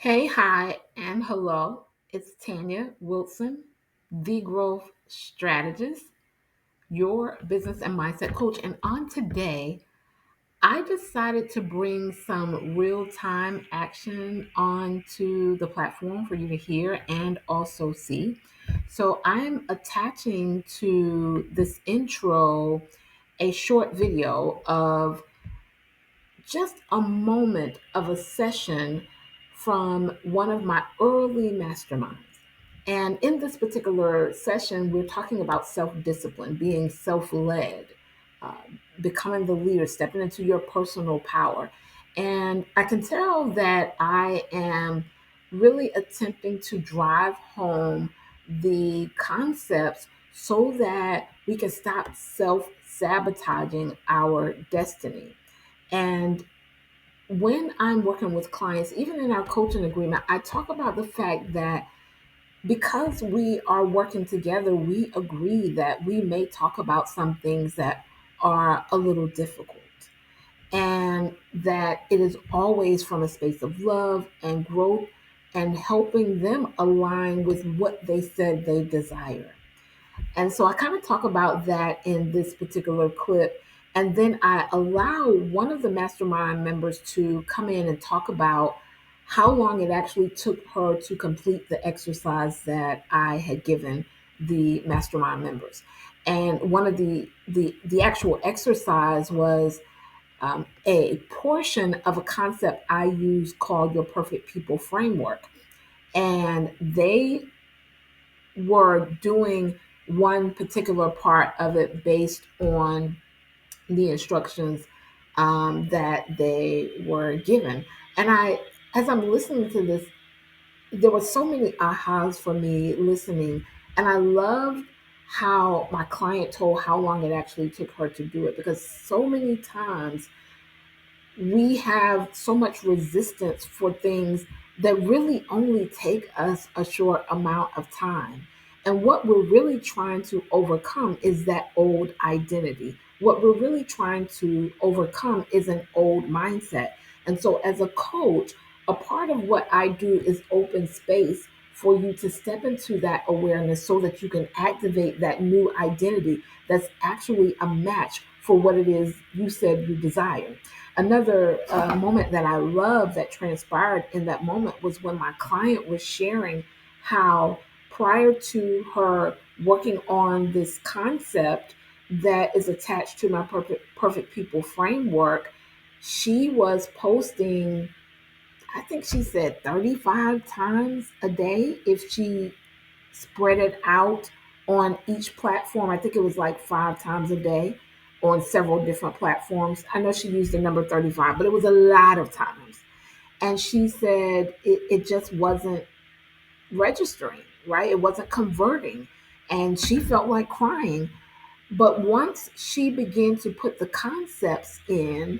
Hey, hi, and hello. It's Tanya Wilson, the growth strategist, your business and mindset coach. And on today, I decided to bring some real time action onto the platform for you to hear and also see. So I'm attaching to this intro a short video of just a moment of a session from one of my early masterminds. And in this particular session, we're talking about self discipline, being self led, uh, becoming the leader, stepping into your personal power. And I can tell that I am really attempting to drive home the concepts so that we can stop self sabotaging our destiny. And when I'm working with clients, even in our coaching agreement, I talk about the fact that because we are working together, we agree that we may talk about some things that are a little difficult, and that it is always from a space of love and growth and helping them align with what they said they desire. And so I kind of talk about that in this particular clip. And then I allow one of the mastermind members to come in and talk about how long it actually took her to complete the exercise that I had given the mastermind members. And one of the actual exercise was a portion of a concept I use called your perfect people framework. And they were doing one particular part of it based on the instructions that they were given. And as I'm listening to this, there were so many ahas for me listening. And I loved how my client told how long it actually took her to do it, because so many times we have so much resistance for things that really only take us a short amount of time. And what we're really trying to overcome is that old identity. What we're really trying to overcome is an old mindset. And so, as a coach, a part of what I do is open space for you to step into that awareness so that you can activate that new identity that's actually a match for what it is you said you desire. Another moment that I love that transpired in that moment was when my client was sharing how, prior to her working on this concept that is attached to my perfect people framework, she was posting, I think she said 35 times a day if she spread it out on each platform. I think it was like 5 times a day on several different platforms. I know she used the number 35, but it was a lot of times. And she said it just wasn't registering, right? It wasn't converting. And she felt like crying. But once she began to put the concepts in,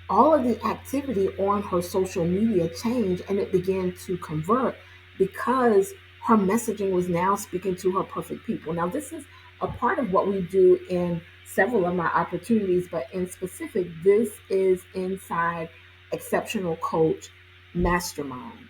all of the activity on her social media changed and it began to convert because her messaging was now speaking to her perfect people. Now, this is a part of what we do in several of my opportunities, but in specific, this is inside Exceptional Coach Mastermind.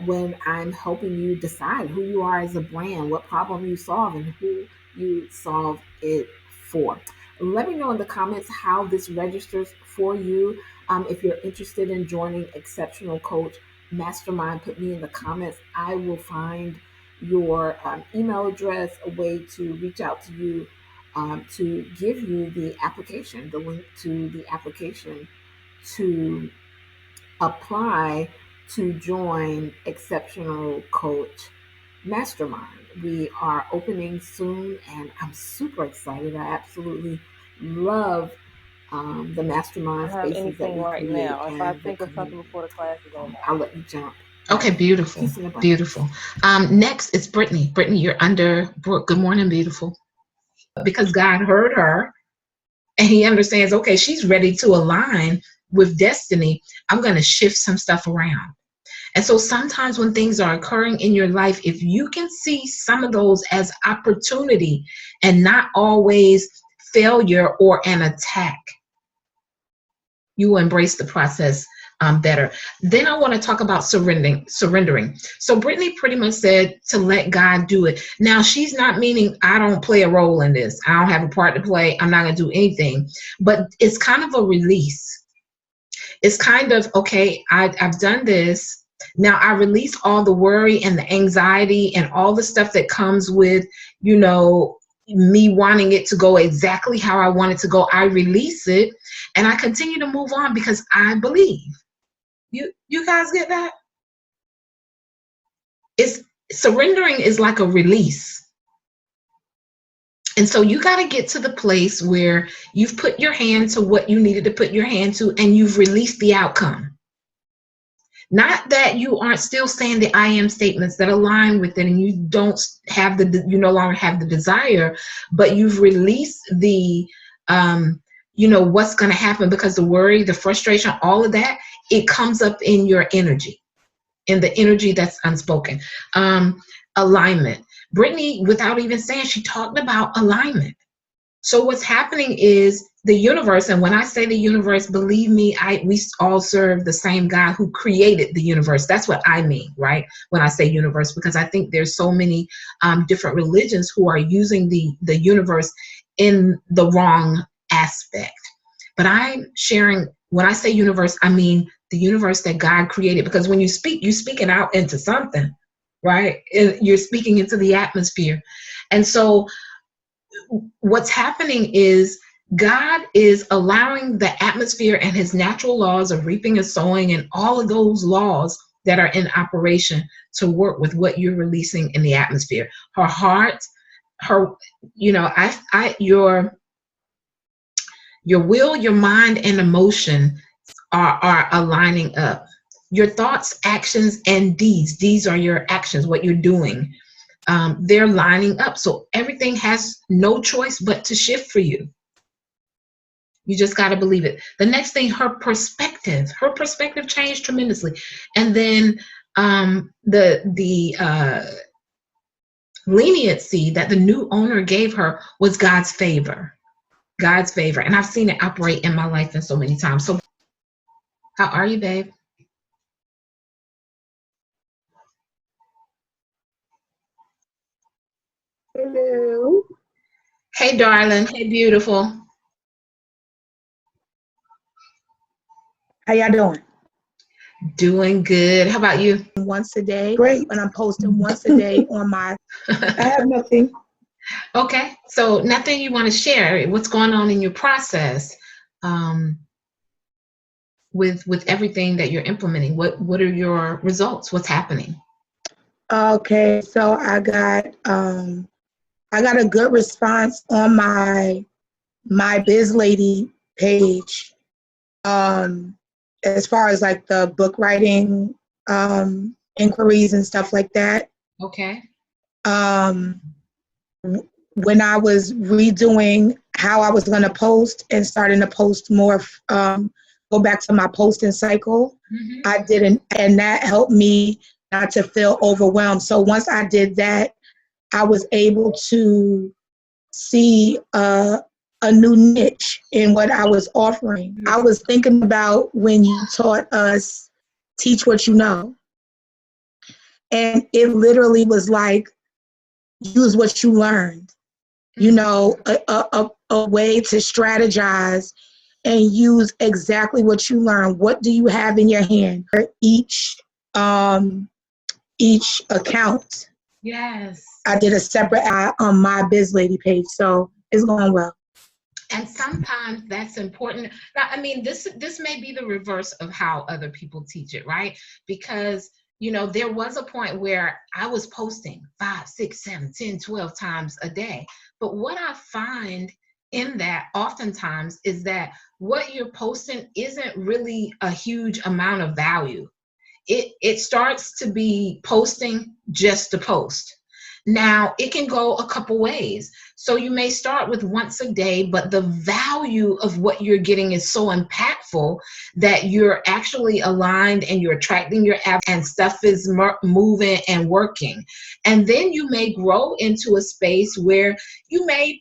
When I'm helping you decide who you are as a brand, what problem you solve, and who you solve it for. Let me know in the comments how this registers for you. If you're interested in joining Exceptional Coach Mastermind, put me in the comments. I will find your email address, a way to reach out to you, to give you the application, the link to the application to apply to join Exceptional Coach Mastermind. We are opening soon, and I'm super excited. I absolutely love the I mastermind don't have spaces that anything we right create now. If I and the think of something community. before the class is over, I'll I'll let let you you know. jump. All Okay, right. beautiful, Peace and abundance. beautiful. Next is Brittany. Brittany, you're under Brooke. Good morning, beautiful. Because God heard her and He understands, okay, she's ready to align with destiny. I'm going to shift some stuff around. And so sometimes when things are occurring in your life, if you can see some of those as opportunity and not always failure or an attack, you will embrace the process better. Then I want to talk about surrendering. So Brittany pretty much said to let God do it. Now she's not meaning I don't play a role in this. I don't have a part to play. I'm not going to do anything. But it's kind of a release. It's kind of, okay, I've done this. Now I release all the worry and the anxiety and all the stuff that comes with, me wanting it to go exactly how I want it to go. I release it and I continue to move on because I believe. You guys get that? It's surrendering is like a release. And so you got to get to the place where you've put your hand to what you needed to put your hand to and you've released the outcome. Not that you aren't still saying the I am statements that align with it and you no longer have the desire, but you've released the, what's going to happen, because the worry, the frustration, all of that, it comes up in your energy, in the energy that's unspoken. Alignment. Brittany, without even saying, she talked about alignment. So what's happening is the universe, and when I say the universe, believe me, we all serve the same God who created the universe. That's what I mean, right? When I say universe, because I think there's so many different religions who are using the universe in the wrong aspect. But I'm sharing, when I say universe, I mean the universe that God created, because when you speak, you're speaking out into something, right? You're speaking into the atmosphere. And so what's happening is God is allowing the atmosphere and his natural laws of reaping and sowing and all of those laws that are in operation to work with what you're releasing in the atmosphere. Her heart, your will, your mind, and emotion are aligning up. Your thoughts, actions, and deeds. These are your actions, what you're doing. They're lining up. So everything has no choice but to shift for you. You just got to believe it. The next thing, her perspective changed tremendously. And then the leniency that the new owner gave her was God's favor. God's favor. And I've seen it operate in my life in so many times. So how are you, babe? Hello. Hey, darling. Hey, beautiful. How y'all doing? Doing good. How about you? Once a day. Great. And I'm posting once a day on my. I have nothing. Okay. So nothing you want to share? What's going on in your process with everything that you're implementing? What are your results? What's happening? Okay, so I got a good response on my Biz Lady page. As far as like the book writing inquiries and stuff like that. Okay. When I was redoing how I was going to post and starting to post more, go back to my posting cycle, I didn't, and that helped me not to feel overwhelmed. So once I did that, I was able to see a new niche in what I was offering. I was thinking about when you taught us, teach what you know. And it literally was like, use what you learned. You know, a way to strategize and use exactly what you learn. What do you have in your hand for each account? Yes. I did a separate ad on my Biz Lady page, so it's going well. And sometimes that's important. Now, I mean, this may be the reverse of how other people teach it, right? Because there was a point where I was posting 5, 6, 7, 10, 12 times a day. But what I find in that oftentimes is that what you're posting isn't really a huge amount of value. It starts to be posting just to post. Now, it can go a couple ways. So you may start with once a day, but the value of what you're getting is so impactful that you're actually aligned and you're attracting your app and stuff is moving and working. And then you may grow into a space where you may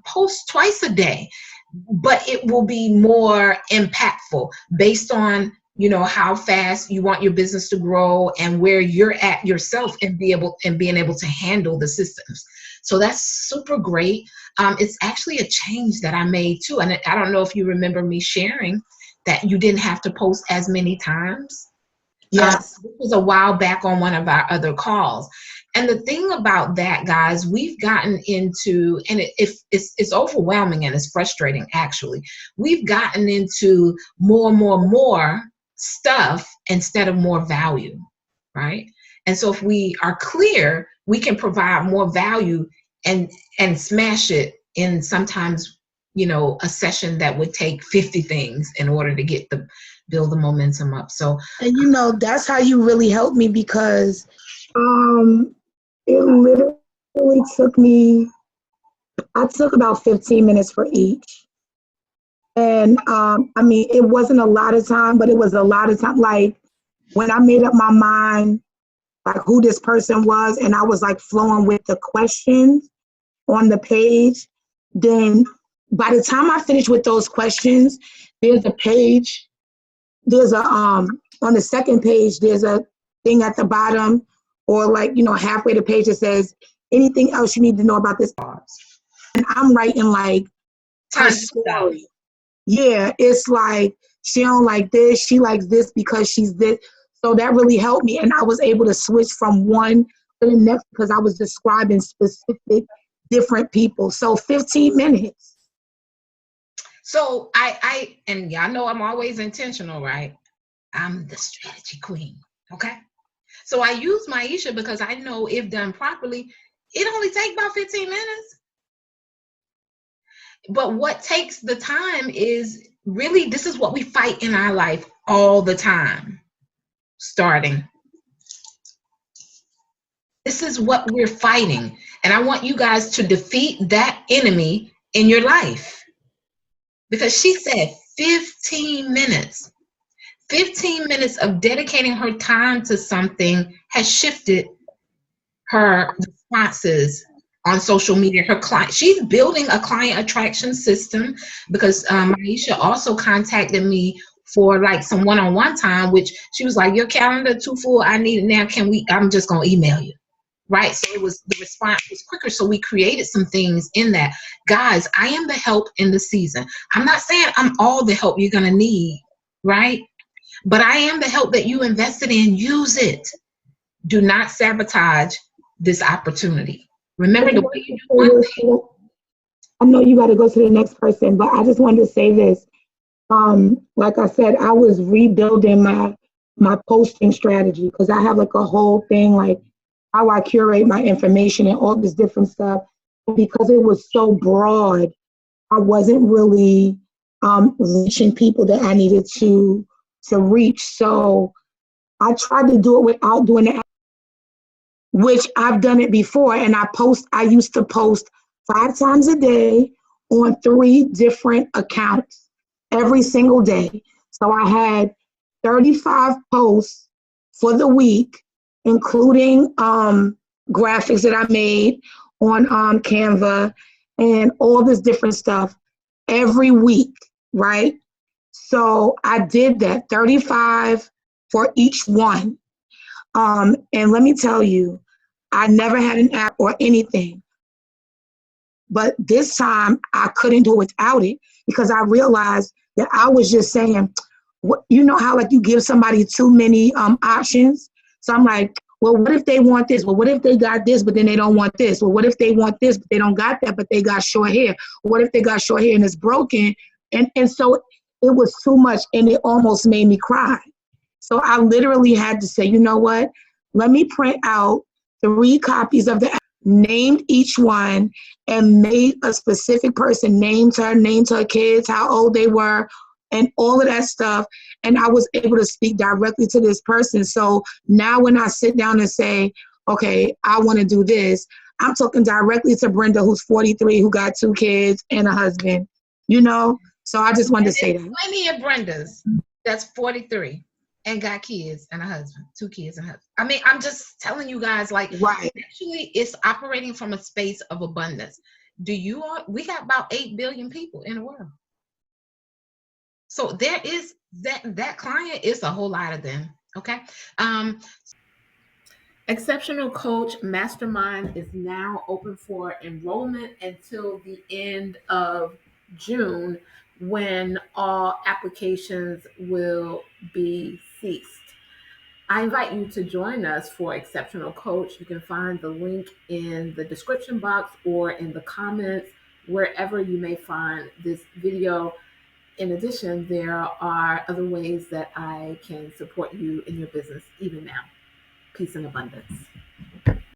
post twice a day, but it will be more impactful based on you know, how fast you want your business to grow and where you're at yourself, and being able to handle the systems. So that's super great. It's actually a change that I made too. And I don't know if you remember me sharing that you didn't have to post as many times. Yes. This was a while back on one of our other calls. And the thing about that, guys, we've gotten into, and it's overwhelming and it's frustrating actually. We've gotten into more stuff instead of more value, right? And so if we are clear, we can provide more value and smash it in sometimes, you know, a session that would take 50 things in order to build the momentum up. So And you know, that's how you really helped me because it literally took me, I took about 15 minutes for each. And I mean, it wasn't a lot of time, but it was a lot of time. Like when I made up my mind, like who this person was, and I was like flowing with the questions on the page, then by the time I finished with those questions, there's a page, there's a on the second page, there's a thing at the bottom, or like, you know, halfway the page that says anything else you need to know about this. And I'm writing like her tons of stuff. story. Yeah, it's like she don't like this, she likes this because she's this. So that really helped me, and I was able to switch from one to the next because I was describing specific different people. So 15 minutes. So I and y'all know I'm always intentional, right? I'm the strategy queen. Okay. So I use Maisha because I know if done properly, it only takes about 15 minutes. But what takes the time is really, this is what we fight in our life all the time. Starting. This is what we're fighting. And I want you guys to defeat that enemy in your life. Because she said 15 minutes. 15 minutes of dedicating her time to something has shifted her responses on social media. Her client, she's building a client attraction system because Maisha also contacted me for like some one-on-one time, which she was like, your calendar too full, I need it now, I'm just gonna email you, right? So the response was quicker, so we created some things in that. Guys, I am the help in the season. I'm not saying I'm all the help you're gonna need, right? But I am the help that you invested in. Use it. Do not sabotage this opportunity. Remember, the way you do one thing. I know you got to go to the next person, but I just wanted to say this. Like I said, I was rebuilding my posting strategy because I have like a whole thing like how I curate my information and all this different stuff. Because it was so broad, I wasn't really reaching people that I needed to reach. So I tried to do it without doing it, which I've done it before. And I used to post 5 times a day on 3 different accounts every single day. So I had 35 posts for the week, including graphics that I made on Canva and all this different stuff every week, right? So I did that, 35 for each one. And let me tell you, I never had an app or anything. But this time I couldn't do it without it because I realized that I was just saying, you know how like you give somebody too many options? So I'm like, well, what if they want this? Well, what if they got this, but then they don't want this? Well, what if they want this, but they don't got that, but they got short hair? What if they got short hair and it's broken? And so it was too much and it almost made me cry. So I literally had to say, you know what? Let me print out 3 copies of the app, named each one, and made a specific person, named her kids, how old they were, and all of that stuff. And I was able to speak directly to this person. So now when I sit down and say, okay, I want to do this, I'm talking directly to Brenda, who's 43, who got 2 kids and a husband, you know? So I just wanted to say that. Plenty of Brendas that's 43 and got kids and a husband, 2 kids and a husband. I mean, I'm just telling you guys, like, right. Actually, it's operating from a space of abundance. We got about 8 billion people in the world. So there is that client is a whole lot of them. Okay. Exceptional Coach Mastermind is now open for enrollment until the end of June, when all applications will be ceased. I invite you to join us for Exceptional Coach. You can find the link in the description box or in the comments, wherever you may find this video. In addition, there are other ways that I can support you in your business even now. Peace and abundance.